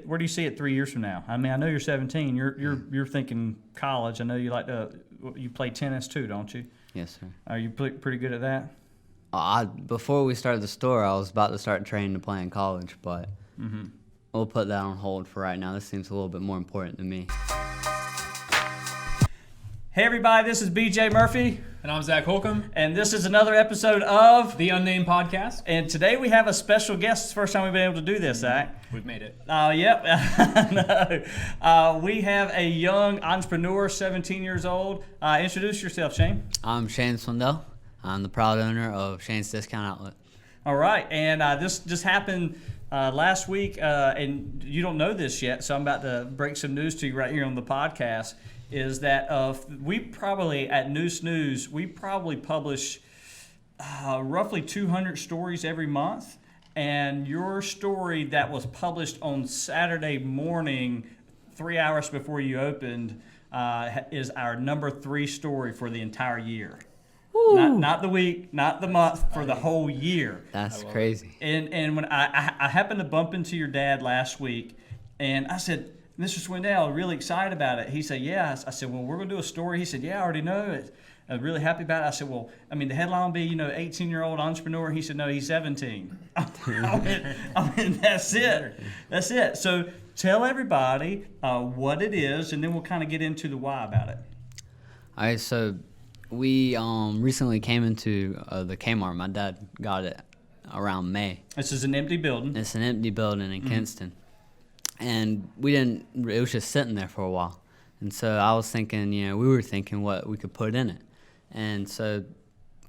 Where do you see it 3 years from now? I mean, I know you're 17. You're thinking college. I know you play tennis too, don't you? Yes, sir. Are you pretty good at that? Before we started the store, I was about to start training to play in college, but we'll put that on hold for right now. This seems a little bit more important to me. Hey everybody, this is BJ Murphy. And I'm Zach Holcomb. And this is another episode of The Unnamed Podcast. And today we have a special guest. It's the first time we've been able to do this, Zach. We've made it. Yep. No. We have a young entrepreneur, 17 years old. Introduce yourself, Shane. I'm Shane Swindell. I'm the proud owner of Shane's Discount Outlet. All right. And this just happened last week, and you don't know this yet, so I'm about to break some news to you right here on the podcast, is that we probably, at Noose News, we probably publish roughly 200 stories every month. And your story that was published on Saturday morning, 3 hours before you opened, is our number 3 story for the entire year. Not the week, not the month, for the whole year. That's crazy. And when I happened to bump into your dad last week, and I said, Mr. Swindell, really excited about it. He said, yeah. I said, well, we're going to do a story. He said, yeah, I already know it. I'm really happy about it. I said, well, I mean, the headline will be, 18-year-old entrepreneur. He said, no, he's 17. I mean, that's it. That's it. So tell everybody what it is, and then we'll kind of get into the why about it. All right, so we recently came into the Kmart. My dad got it around May. This is an empty building. It's an empty building in Kinston. And it was just sitting there for a while. And so I was thinking, we were thinking what we could put in it. And so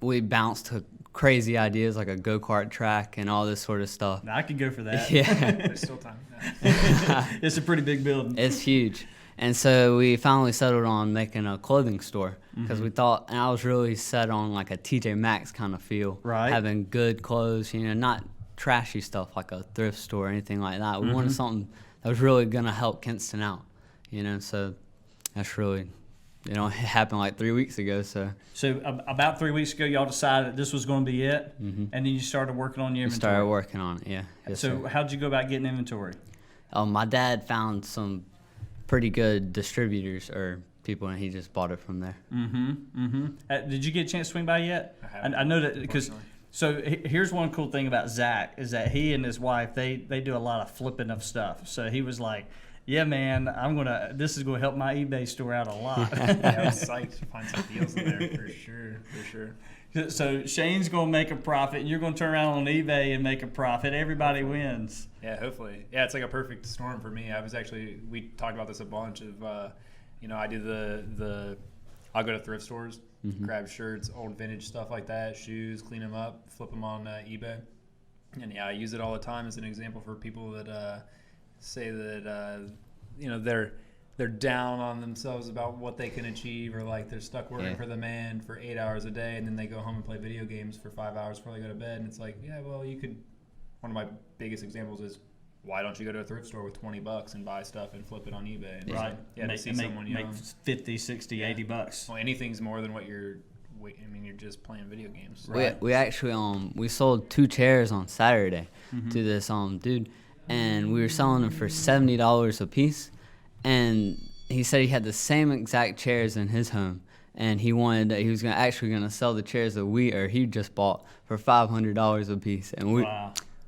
we bounced to crazy ideas like a go-kart track and all this sort of stuff. I could go for that. Yeah. There's still time. It's a pretty big building. It's huge. And so we finally settled on making a clothing store because we thought, and I was really set on like a TJ Maxx kind of feel. Right. Having good clothes, not trashy stuff like a thrift store or anything like that. We wanted something that was really going to help Kinston out, so that's really, it happened like 3 weeks ago. So about 3 weeks ago, y'all decided that this was going to be it, and then you started working on your inventory. Started working on it, yeah. Yes, so sir. how'd you go about getting inventory? My dad found some pretty good distributors or people, and he just bought it from there. Did you get a chance to swing by yet? I haven't. I know that because. So here's one cool thing about Zach is that he and his wife, they do a lot of flipping of stuff. So he was like, yeah, man, this is going to help my eBay store out a lot. Yeah, I was psyched to find some deals in there for sure. So Shane's going to make a profit, and you're going to turn around on eBay and make a profit. Everybody wins. Yeah, hopefully. Yeah, it's like a perfect storm for me. We talked about this a bunch of, I do I'll go to thrift stores, grab shirts, old vintage stuff like that, shoes, clean them up, flip them on eBay. And yeah, I use it all the time as an example for people that say that, they're down on themselves about what they can achieve, or like they're stuck working for the man for 8 hours a day, and then they go home and play video games for 5 hours before they go to bed. And it's like, yeah, well, one of my biggest examples is, why don't you go to a thrift store with $20 and buy stuff and flip it on eBay? And right. To see someone, make 50, 60, $80. Well, anything's more than what you're just playing video games. Right. We actually we sold 2 chairs on Saturday to this dude, and we were selling them for $70 a piece. And he said he had the same exact chairs in his home, and he was gonna sell the chairs that he just bought for $500 a piece, and we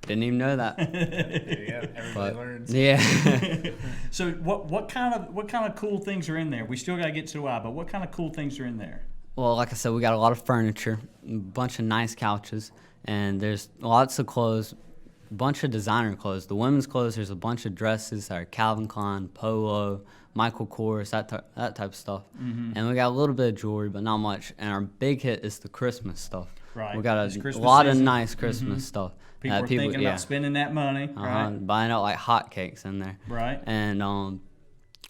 didn't even know that. Yeah, everybody learns. Yeah. So what kind of cool things are in there? We still gotta get to why, but what kind of cool things are in there? Well, like I said, we got a lot of furniture, a bunch of nice couches, and there's lots of clothes, a bunch of designer clothes. The women's clothes, there's a bunch of dresses that are Calvin Klein, Polo, Michael Kors, that type of stuff. And we got a little bit of jewelry, but not much. And our big hit is the Christmas stuff. Right. We got a lot of nice Christmas stuff. People are thinking about spending that money, right? Buying out like hotcakes in there. Right. And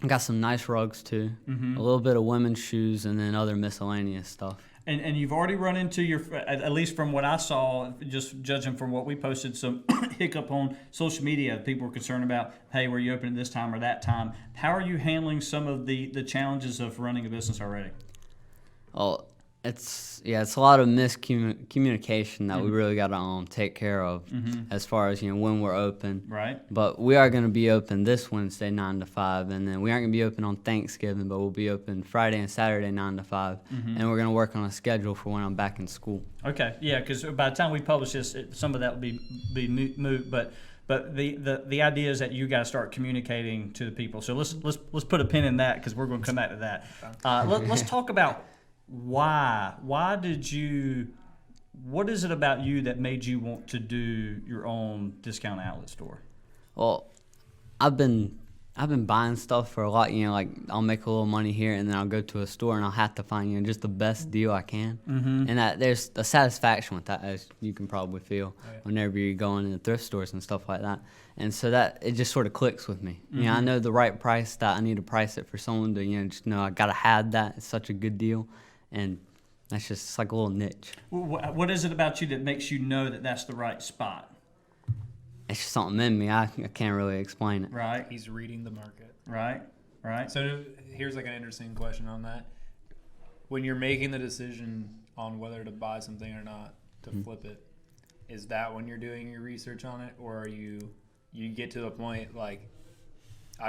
got some nice rugs too. A little bit of women's shoes, and then other miscellaneous stuff. And you've already run into at least from what I saw, just judging from what we posted, some hiccup on social media. People were concerned about, hey, were you open at this time or that time? How are you handling some of the challenges of running a business already? Well, It's a lot of miscommunication that we really got to take care of as far as when we're open. Right. But we are going to be open this Wednesday 9 to 5, and then we aren't going to be open on Thanksgiving, but we'll be open Friday and Saturday 9 to 5, and we're going to work on a schedule for when I'm back in school. Okay. Yeah, because by the time we publish this, some of that will be moot, but the idea is that you got to start communicating to the people. So let's put a pin in that because we're going to come back to that. Let's talk about why. What is it about you that made you want to do your own discount outlet store? Well, I've been buying stuff for a lot. Like I'll make a little money here, and then I'll go to a store and I'll have to find just the best deal I can. And that there's a satisfaction with that, as you can probably feel whenever you're going into thrift stores and stuff like that. And so that it just sort of clicks with me. I know the right price that I need to price it for someone to just know I gotta have that. It's such a good deal, and it's like a little niche. What is it about you that makes you know that that's the right spot? It's just something in me. I can't really explain it. Right. He's reading the market. Right. So here's like an interesting question on that. When you're making the decision on whether to buy something or not, to flip it, is that when you're doing your research on it, or are you get to the point like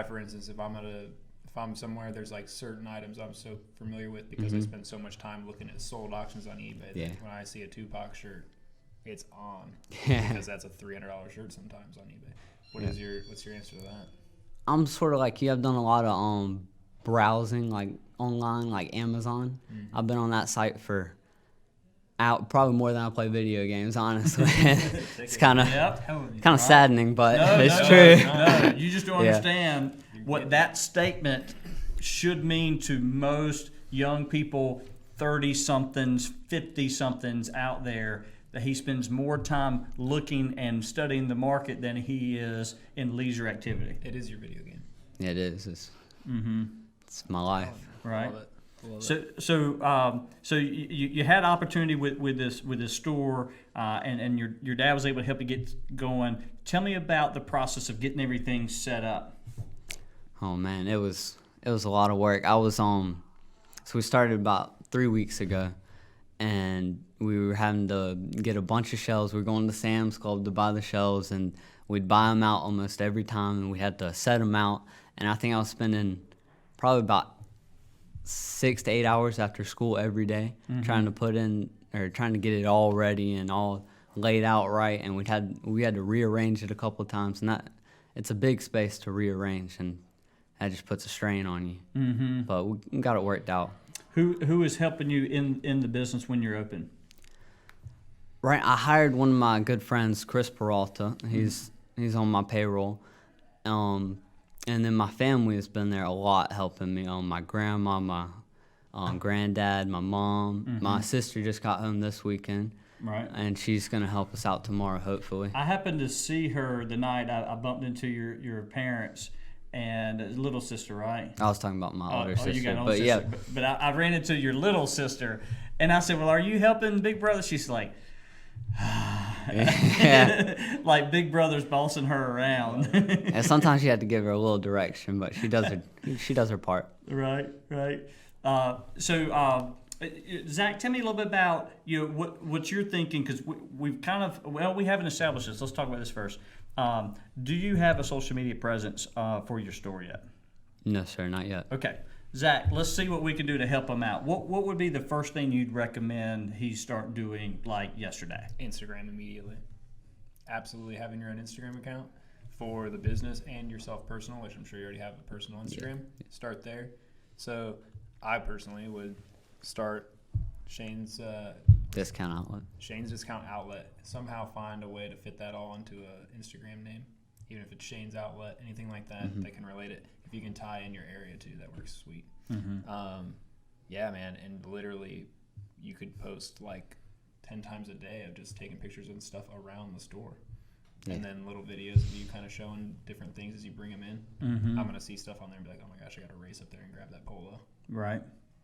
for instance, if I'm somewhere, there's like certain items I'm so familiar with because I spend so much time looking at sold auctions on eBay. Yeah. When I see a Tupac shirt, it's on because that's a $300 shirt sometimes on eBay. What's your answer to that? I'm sort of like you. I've done a lot of browsing, like online, like Amazon. I've been on that site for probably more than I play video games. Honestly, it's kind of saddening, but it's true. No, you just don't understand what that statement should mean to most young people, 30-somethings, 50-somethings out there. That he spends more time looking and studying the market than he is in leisure activity. It is your video game. Yeah, it is. It's my life. Right. Love it. So you had opportunity with this store, and your dad was able to help you get going. Tell me about the process of getting everything set up. Oh man, it was a lot of work. I was so we started about 3 weeks ago, and we were having to get a bunch of shelves. We were going to Sam's Club to buy the shelves, and we'd buy them out almost every time, and we had to set them out. And I think I was spending probably about 6 to 8 hours after school every day trying to get it all ready and all laid out right. And we had to rearrange it a couple of times, and it's a big space to rearrange, and that just puts a strain on you. But we got it worked out. Who is helping you in the business when you're open? Right, I hired one of my good friends, Chris Peralta. He's on my payroll, and then my family has been there a lot, helping me. My grandma, my granddad, my mom, my sister just got home this weekend. Right, and she's gonna help us out tomorrow, hopefully. I happened to see her the night I bumped into your parents. And little sister, right? I was talking about my older sister. You got an older sister. Yeah. But I ran into your little sister, and I said, well, are you helping Big Brother? She's like, like Big Brother's bossing her around. And sometimes you have to give her a little direction, but she does her part. Right. So, Zach, tell me a little bit about what you're thinking, because we haven't established this. Let's talk about this first. Do you have a social media presence for your store yet? No, sir, not yet. Okay. Zach, let's see what we can do to help him out. What would be the first thing you'd recommend he start doing like yesterday? Instagram immediately. Absolutely having your own Instagram account for the business and yourself personal, which I'm sure you already have a personal Instagram. Yeah. Start there. So I personally would start Shane's discount outlet. Shane's Discount Outlet. Somehow find a way to fit that all into an Instagram name, even if it's Shane's Outlet, anything like that. They can relate it. If you can tie in your area too, that works sweet. Yeah, man, and literally, you could post like 10 times a day of just taking pictures and stuff around the store, and then little videos of you kind of showing different things as you bring them in. I'm gonna see stuff on there and be like, oh my gosh, I got to race up there and grab that polo. Right.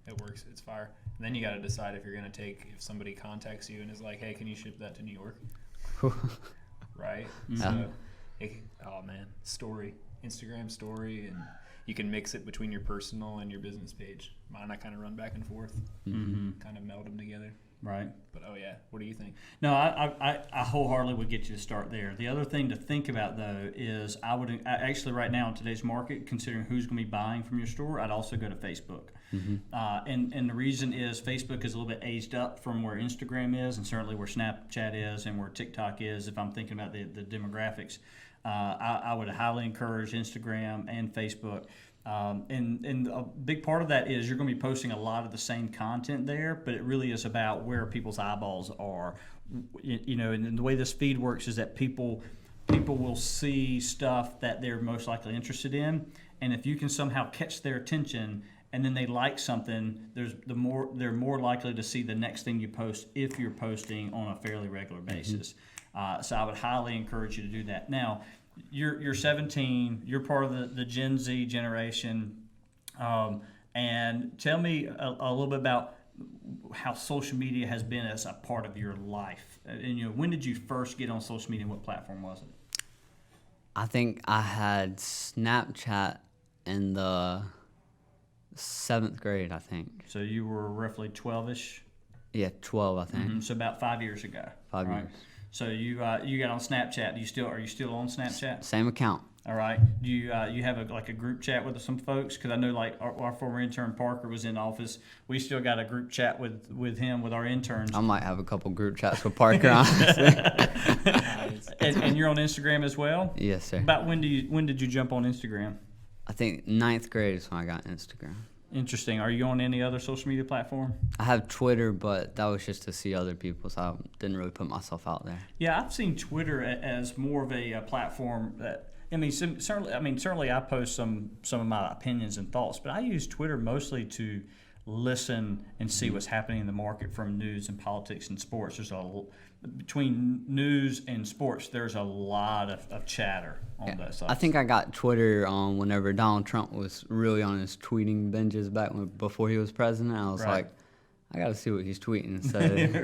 It works. It's fire. And then you got to decide if you're going to if somebody contacts you and is like, hey, can you ship that to New York? Right? So, oh man, story, Instagram story. And you can mix it between your personal and your business page. Mine, I kind of run back and forth, kind of meld them together. Right. But what do you think? No, I wholeheartedly would get you to start there. The other thing to think about though is I actually right now in today's market, considering who's going to be buying from your store, I'd also go to Facebook. And the reason is Facebook is a little bit aged up from where Instagram is, and certainly where Snapchat is, and where TikTok is. If I'm thinking about the demographics, I would highly encourage Instagram and Facebook. And a big part of that is you're going to be posting a lot of the same content there, but it really is about where people's eyeballs are. And the way this feed works is that people will see stuff that they're most likely interested in, and if you can somehow catch their attention and then they like something, they're more likely to see the next thing you post if you're posting on a fairly regular basis. So I would highly encourage you to do that. Now, you're 17. You're part of the Gen Z generation, and tell me a little bit about how social media has been as a part of your life. And when did you first get on social media? And what platform was it? I think I had Snapchat in the 7th grade, I think. So you were roughly 12ish. Yeah, 12, I think. So about 5 years ago. 5 years. So you got on Snapchat. Are you still on Snapchat? Same account. All right. Do you have a group chat with some folks? Because I know like our former intern Parker was in office. We still got a group chat with him with our interns. I might have a couple group chats with Parker, honestly. and you're on Instagram as well? Yes, sir. About when did you jump on Instagram? I think 9th grade is when I got Instagram. Interesting. Are you on any other social media platform? I have Twitter, but that was just to see other people, so I didn't really put myself out there. Yeah, I've seen Twitter as more of a platform that. Certainly I post some of my opinions and thoughts, but I use Twitter mostly to listen and see what's happening in the market from news and politics and sports. Between news and sports, there's a lot of chatter on those sides. I think I got Twitter whenever Donald Trump was really on his tweeting binges before he was president. I was like, I got to see what he's tweeting. So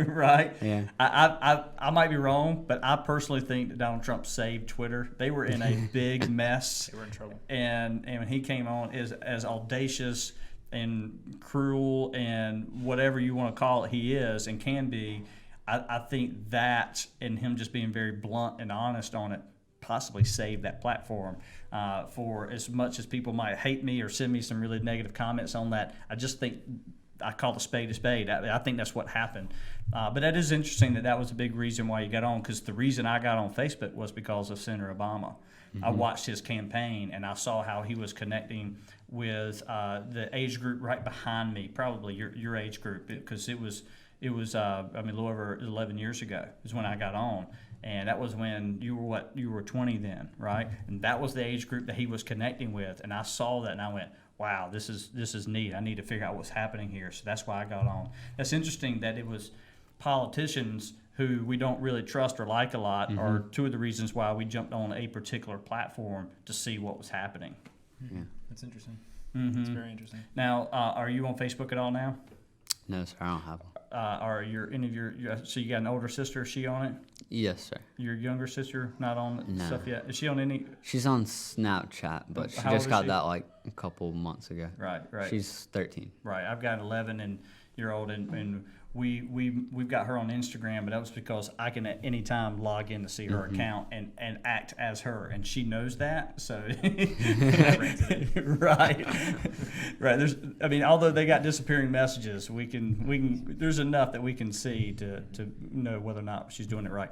right. Yeah. I might be wrong, but I personally think that Donald Trump saved Twitter. They were in a big mess. They were in trouble. And when he came on, as audacious and cruel and whatever you want to call it, he is and can be. I think that and him just being very blunt and honest on it possibly saved that platform. For as much as people might hate me or send me some really negative comments on that, I just think I call a spade a spade. I think that's what happened. But that is interesting that was a big reason why you got on, because the reason I got on Facebook was because of Senator Obama. I watched his campaign and I saw how he was connecting with the age group right behind me, probably your age group, because it was a little over 11 years ago is when I got on. And that was when you were 20 then, right? And that was the age group that he was connecting with. And I saw that and I went, wow, this is neat. I need to figure out what's happening here. So that's why I got on. That's interesting that it was politicians who we don't really trust or like a lot are two of the reasons why we jumped on a particular platform to see what was happening. Yeah. That's interesting. That's very interesting. Now, are you on Facebook at all now? No, sir, I don't have one. So you got an older sister? Is she on it? Yes, sir. Your younger sister not on No. stuff yet? Is she on any? She's on Snapchat, but she How old just is got she? that like a couple months ago. Right. She's 13. Right. I've got an 11-year-old, and we've got her on Instagram, but that was because I can at any time log in to see her account and act as her, and she knows that. So right. Although they got disappearing messages, we can there's enough that we can see to know whether or not she's doing it right.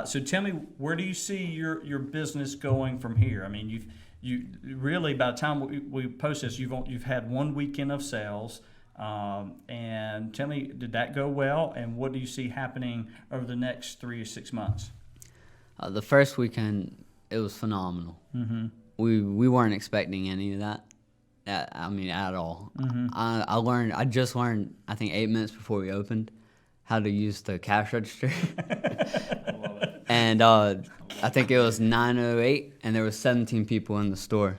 So tell me, where do you see your business going from here? I mean, you really, by the time we post this, you've had 1 weekend of sales. And tell me, did that go well? And what do you see happening over the next 3 to 6 months? The first weekend, it was phenomenal. We weren't expecting any of that. At all. I just learned, I think 8 minutes before we opened, how to use the cash register. I love it. And I think it was 9:08, and there was 17 people in the store.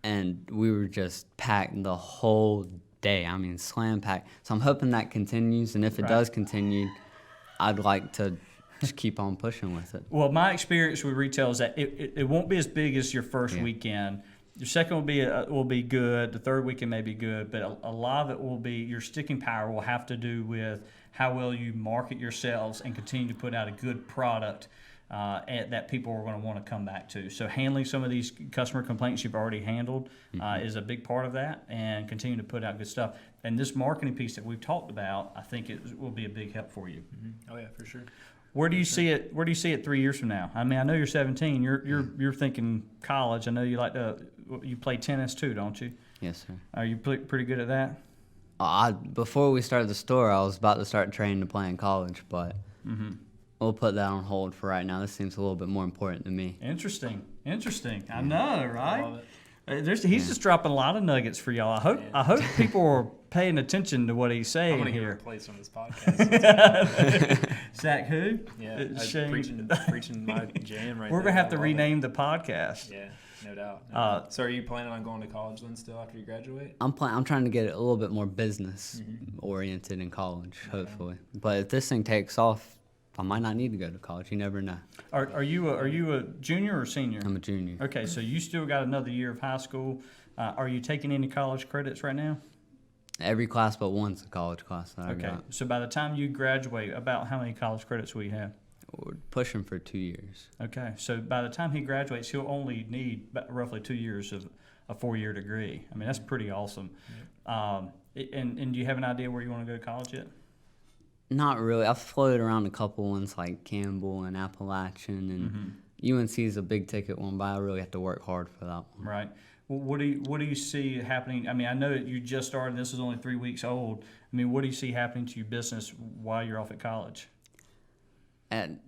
And we were just packed the whole day. Slam packed. So I'm hoping that continues, and if it does continue, I'd like to just keep on pushing with it. Well, my experience with retail is that it won't be as big as your first weekend. Your second will be good. The third weekend may be good, but a lot of it will be your sticking power will have to do with how well you market yourselves and continue to put out a good product that people are going to want to come back to. So handling some of these customer complaints you've already handled is a big part of that, and continue to put out good stuff. And this marketing piece that we've talked about, I think it will be a big help for you. Oh yeah, for sure. Where do you see it? Where do you see it 3 years from now? I mean, I know you're 17. You're thinking college. I know you like to. You play tennis too, don't you? Yes, sir. Are you pretty good at that? Before we started the store, I was about to start training to play in college, but we'll put that on hold for right now. This seems a little bit more important to me. Interesting. I know, right? I love it. He's just dropping a lot of nuggets for y'all. I hope people are paying attention to what he's saying I'm gonna get here. replaced on this podcast. Zach, who? Yeah, I was Shane. preaching my jam right We're there. gonna have I to love rename the podcast. it. Yeah, no doubt. So are you planning on going to college then still after you graduate? I'm trying to get it a little bit more business oriented in college, hopefully. But if this thing takes off, I might not need to go to college. You never know. Are you a junior or senior? I'm a junior. Okay, so you still got another year of high school. Are you taking any college credits right now? Every class but one's a college class that I Okay, got. so by the time you graduate, about how many college credits will you have? We're pushing for 2 years. Okay, so by the time he graduates, he'll only need roughly 2 years of a 4-year degree. I mean, that's pretty awesome. And do you have an idea where you want to go to college yet? Not really. I've floated around a couple ones like Campbell and Appalachian, and UNC is a big ticket one, but I really have to work hard for that one. Right. Well, what do you see happening? I mean, I know that you just started. This is only 3 weeks old. I mean, what do you see happening to your business while you're off at college? And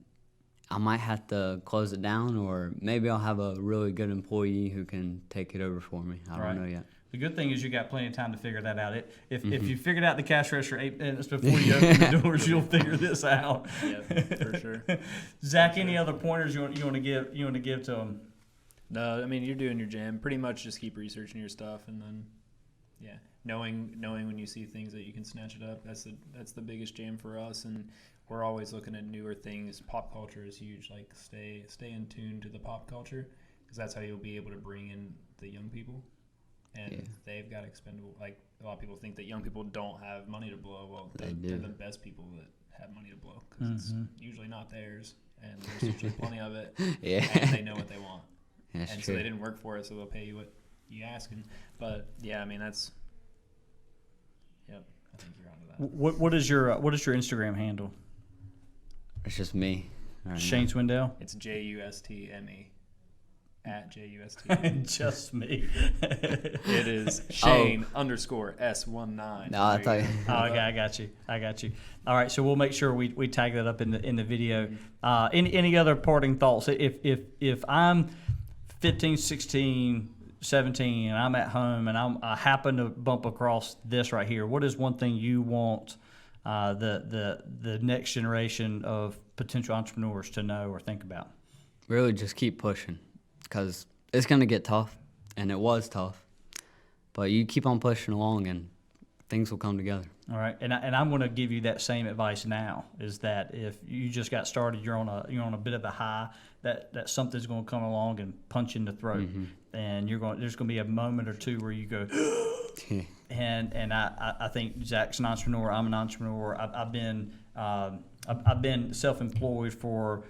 I might have to close it down, or maybe I'll have a really good employee who can take it over for me. I don't know yet. The good thing is you got plenty of time to figure that out. If you figured out the cash register 8 minutes before you open the doors, you'll figure this out. Yeah, for sure. Zach, any other pointers you want to give to them? No, I mean you're doing your jam. Pretty much just keep researching your stuff, and then knowing when you see things that you can snatch it up. That's the biggest jam for us, and we're always looking at newer things. Pop culture is huge. Like stay in tune to the pop culture, because that's how you'll be able to bring in the young people. And they've got expendable. Like a lot of people think that young people don't have money to blow. Well, they're the best people that have money to blow, because it's usually not theirs, and there's usually plenty of it. And they know what they want. That's and true. so they didn't work for it, so they'll pay you what you ask. But yeah, I mean that's. Yep, I think you're onto that. What is your Instagram handle? It's just me. Right Shane now. Swindell. It's JUSTME at JUST. Just me. It is Shane _ S19. No, I thought. Oh, okay, I got you. All right, so we'll make sure we tag that up in the video. Any other parting thoughts? If I'm 15, 16, 17, and I'm at home and I happen to bump across this right here, what is one thing you want the next generation of potential entrepreneurs to know or think about? Really, just keep pushing, because it's gonna get tough, and it was tough, but you keep on pushing along, and things will come together. All right, and I'm going to give you that same advice now. Is that if you just got started, you're on a bit of a high, that something's going to come along and punch you in the throat, and there's going to be a moment or two where you go, and I think Zach's an entrepreneur. I'm an entrepreneur. I've been self-employed for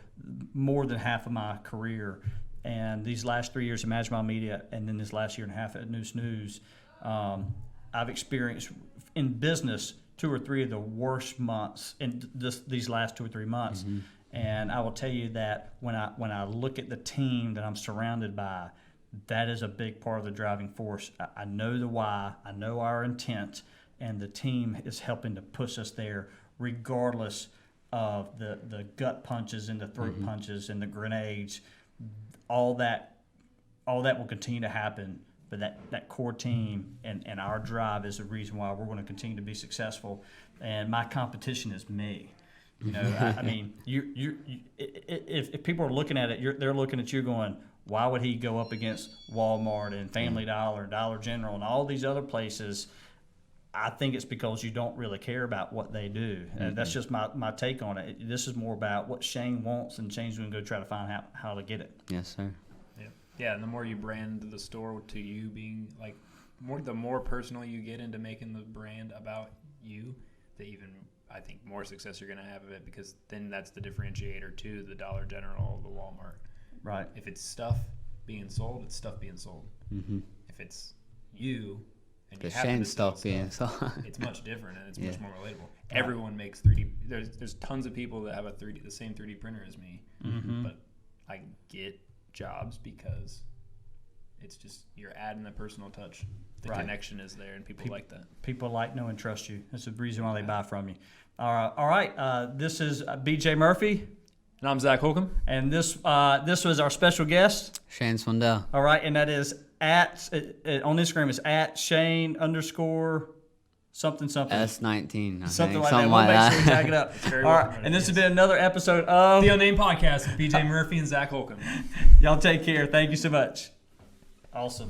more than half of my career, and these last 3 years at Magma Media, and then this last year and a half at News, I've experienced in business 2 or 3 of the worst months in these last 2 or 3 months. And I will tell you that when I look at the team that I'm surrounded by, that is a big part of the driving force. I know the why, I know our intent, and the team is helping to push us there regardless of the gut punches and the throat punches and the grenades. All that will continue to happen. But that core team and our drive is the reason why we're going to continue to be successful. And my competition is me. You know, I mean, if people are looking at it, they're looking at you going, why would he go up against Walmart and Family Dollar, Dollar General, and all these other places? I think it's because you don't really care about what they do. And that's just my take on it. This is more about what Shane wants, and Shane's going to go try to find out how to get it. Yes, sir. Yeah. Yeah, and the more you brand the store to you being like, the more personal you get into making the brand about you, the even I think more success you're gonna have of it, because then that's the differentiator to the Dollar General, the Walmart. Right. If it's stuff being sold, it's stuff being sold. Mm-hmm. If it's you and The you happen Shane to sell stuff being stuff, sold. it's much different and it's Yeah. much more relatable. Everyone makes 3D. There's tons of people that have the same 3D printer as me, but I get jobs because it's just you're adding a personal touch. The Right. connection is there, and people like that. People like, know, and trust you. That's the reason why they buy from you. All right. This is BJ Murphy, And I'm Zach Holcomb. and this was our special guest. Shane Swindell. All right, and that is on Instagram is at Shane _ something S19. I something think. like Something that. We'll like make sure we that. tag it up. very All well right, promoted, and this has yes. been another episode of The Unnamed Podcast with BJ Murphy and Zach Holcomb. Y'all take care. Thank you so much. Awesome.